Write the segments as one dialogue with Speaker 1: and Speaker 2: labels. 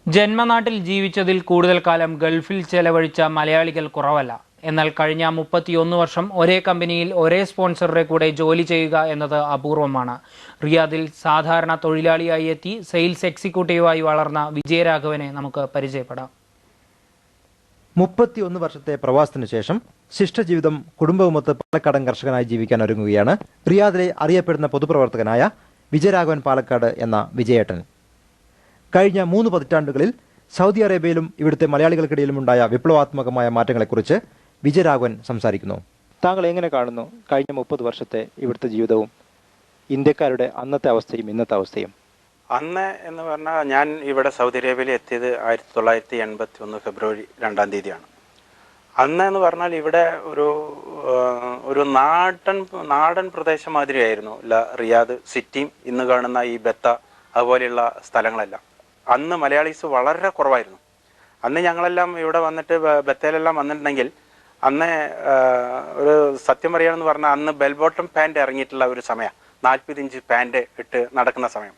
Speaker 1: ജന്മനാട്ടിൽ ജീവിച്ചതിൽ കൂടുതൽ കാലം ഗൾഫിൽ ചെലവഴിച്ച മലയാളികൾ കുറവല്ല. എന്നാൽ കഴിഞ്ഞ 31 വർഷം ഒരേ കമ്പനിയിൽ ഒരേ സ്പോൺസറുടെ കൂടെ ജോലി ചെയ്യുക എന്നത് അപൂർവമാണ്. റിയാദിൽ സാധാരണ തൊഴിലാളിയായി എത്തി സെയിൽസ് എക്സിക്യൂട്ടീവായി വളർന്ന വിജയരാഘവനെ നമുക്ക് പരിചയപ്പെടാം.
Speaker 2: 31 വർഷത്തെ പ്രവാസത്തിനു ശേഷം ശിഷ്ടജീവിതം കുടുംബവുമൊത്ത് പാലക്കാടൻ കർഷകനായി ജീവിക്കാൻ ഒരുങ്ങുകയാണ് റിയാദിലെ അറിയപ്പെടുന്ന പൊതുപ്രവർത്തകനായ വിജയരാഘവൻ പാലക്കാട് എന്ന വിജയേട്ടൻ. കഴിഞ്ഞ 3 പതിറ്റാണ്ടുകളിൽ സൗദി അറേബ്യയിലും ഇവിടുത്തെ മലയാളികൾക്കിടയിലുമുണ്ടായ വിപ്ലവാത്മകമായ മാറ്റങ്ങളെക്കുറിച്ച് വിജയരാഘവൻ സംസാരിക്കുന്നു. താങ്കൾ എങ്ങനെ കാണുന്നു കഴിഞ്ഞ 30 വർഷത്തെ ഇവിടുത്തെ ജീവിതവും ഇന്ത്യക്കാരുടെ അന്നത്തെ അവസ്ഥയും ഇന്നത്തെ അവസ്ഥയും?
Speaker 3: അന്ന് എന്ന് പറഞ്ഞാൽ ഞാൻ ഇവിടെ സൗദി അറേബ്യയിൽ എത്തിയത് 1981 ഫെബ്രുവരി 2-ാം തീയതിയാണ്. അന്ന് എന്ന് പറഞ്ഞാൽ ഇവിടെ ഒരു നാടൻ പ്രദേശം മാതിരിയായിരുന്നു റിയാദ് സിറ്റിയും ഇന്ന് കാണുന്ന ഈ ബത്ത അതുപോലെയുള്ള സ്ഥലങ്ങളെല്ലാം. അന്ന് മലയാളീസ് വളരെ കുറവായിരുന്നു. അന്ന് ഞങ്ങളെല്ലാം ഇവിടെ വന്നിട്ട് ബത്തയിലെല്ലാം വന്നിട്ടുണ്ടെങ്കിൽ അന്ന് ഒരു സത്യം പറയുകയാണെന്ന് പറഞ്ഞാൽ അന്ന് ബെൽ ബോട്ടം പാൻറ് ഇറങ്ങിയിട്ടുള്ള ഒരു സമയം, 40 ഇഞ്ച് പാൻറ് ഇട്ട് നടക്കുന്ന സമയം.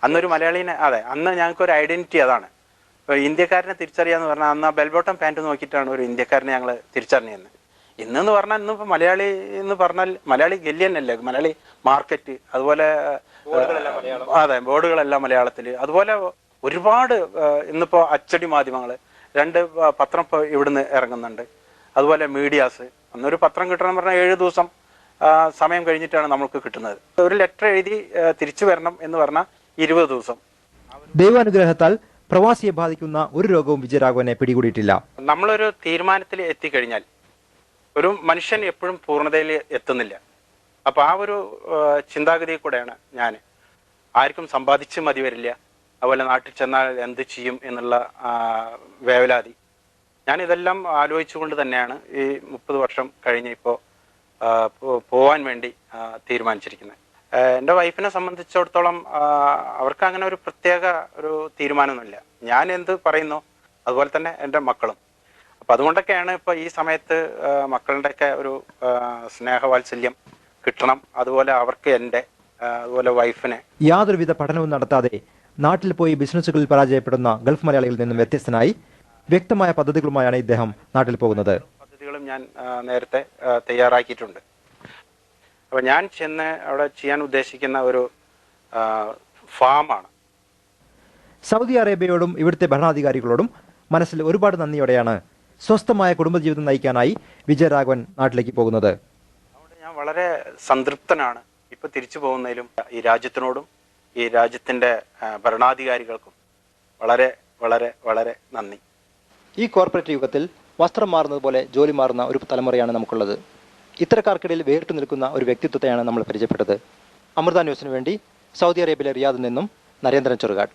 Speaker 3: അന്നൊരു മലയാളീനെ അന്ന് ഞങ്ങൾക്കൊരു ഐഡന്റിറ്റി അതാണ്. ഇന്ത്യക്കാരനെ തിരിച്ചറിയാന്ന് പറഞ്ഞാൽ അന്ന് ആ ബെൽ ബോട്ടം പാൻറ് നോക്കിയിട്ടാണ് ഒരു ഇന്ത്യക്കാരനെ ഞങ്ങൾ തിരിച്ചറിഞ്ഞത്. ഇന്നെന്ന് പറഞ്ഞാൽ ഇന്നിപ്പോൾ മലയാളി എന്ന് പറഞ്ഞാൽ മലയാളി ഗല്യന്നല്ലേ, മലയാളി മാർക്കറ്റ്, അതുപോലെ ബോർഡുകളെല്ലാം മലയാളത്തിൽ, അതുപോലെ ഒരുപാട് ഇന്നിപ്പോൾ അച്ചടി മാധ്യമങ്ങൾ 2 പത്രം ഇപ്പോൾ ഇവിടുന്ന് ഇറങ്ങുന്നുണ്ട്. അതുപോലെ മീഡിയാസ്. അന്നൊരു പത്രം കിട്ടണമെന്ന് പറഞ്ഞാൽ 7 ദിവസം സമയം കഴിഞ്ഞിട്ടാണ് നമുക്ക് കിട്ടുന്നത്. ഒരു ലെറ്റർ എഴുതി തിരിച്ചു വരണം എന്ന് പറഞ്ഞാൽ 20 ദിവസം.
Speaker 2: ദൈവാനുഗ്രഹത്താൽ പ്രവാസിയെ ബാധിക്കുന്ന ഒരു രോഗവും വിജയരാഘവനെ പിടികൂടിയിട്ടില്ല.
Speaker 3: നമ്മളൊരു തീരുമാനത്തിൽ എത്തിക്കഴിഞ്ഞാൽ ഒരു മനുഷ്യൻ എപ്പോഴും പൂർണ്ണതയിൽ എത്തുന്നില്ല. അപ്പൊ ആ ഒരു ചിന്താഗതി കൂടെയാണ് ഞാൻ. ആർക്കും സമ്പാദിച്ച് മതി വരില്ല, അതുപോലെ നാട്ടിൽ ചെന്നാൽ എന്ത് ചെയ്യും എന്നുള്ള വേവലാതി. ഞാൻ ഇതെല്ലാം ആലോചിച്ചുകൊണ്ട് തന്നെയാണ് ഈ 30 വർഷം കഴിഞ്ഞ് ഇപ്പോൾ പോവാൻ വേണ്ടി തീരുമാനിച്ചിരിക്കുന്നത്. എൻ്റെ വൈഫിനെ സംബന്ധിച്ചിടത്തോളം അവർക്ക് അങ്ങനെ ഒരു പ്രത്യേക ഒരു തീരുമാനമൊന്നുമില്ല. ഞാൻ എന്ത് പറയുന്നു അതുപോലെ തന്നെ എൻ്റെ മക്കളും. അപ്പം അതുകൊണ്ടൊക്കെയാണ് ഇപ്പോൾ ഈ സമയത്ത് മക്കളുടെയൊക്കെ ഒരു സ്നേഹവാത്സല്യം കിട്ടണം. അതുപോലെ അവർക്ക് എൻ്റെ അതുപോലെ വൈഫിനെ
Speaker 2: യാതൊരുവിധ പഠനവും നടത്താതെ നാട്ടിൽ പോയി ബിസിനസ്സുകളിൽ പരാജയപ്പെടുന്ന ഗൾഫ് മലയാളികളിൽ നിന്നും വ്യത്യസ്തനായി വ്യക്തമായ പദ്ധതികളുമായാണ് ഇദ്ദേഹം നാട്ടിൽ പോകുന്നത്.
Speaker 3: പദ്ധതികളും ഞാൻ നേരത്തെ തയ്യാറാക്കിയിട്ടുണ്ട്. അപ്പോൾ ഞാൻ ചെന്ന് അവിടെ ചെയ്യാൻ ഉദ്ദേശിക്കുന്ന ഒരു ഫാമാണ്.
Speaker 2: സൗദി അറേബ്യയോടും ഇവിടുത്തെ ഭരണാധികാരികളോടും മനസ്സിൽ ഒരുപാട് നന്ദിയോടെയാണ് സ്വസ്ഥമായ കുടുംബജീവിതം നയിക്കാനായി വിജയരാഘവൻ നാട്ടിലേക്ക് പോകുന്നത്.
Speaker 3: അതുകൊണ്ട് ഞാൻ വളരെ സംതൃപ്തനാണ് ഇപ്പോൾ തിരിച്ചു പോകുന്നതിലും. ഈ രാജ്യത്തിനോടും ഈ രാജ്യത്തിൻ്റെ ഭരണാധികാരികൾക്കും വളരെ വളരെ വളരെ നന്ദി.
Speaker 2: ഈ കോർപ്പറേറ്റ് യുഗത്തിൽ വസ്ത്രം മാറുന്നത് പോലെ ജോലി മാറുന്ന ഒരു തലമുറയാണ് നമുക്കുള്ളത്. ഇത്തരക്കാർക്കിടയിൽ വേറിട്ട് നിൽക്കുന്ന ഒരു വ്യക്തിത്വത്തെയാണ് നമ്മൾ പരിചയപ്പെട്ടത്. അമൃത ന്യൂസിനു വേണ്ടി സൗദി അറേബ്യയിലെ റിയാദിൽ നിന്നും നരേന്ദ്രൻ ചെറുകാട്.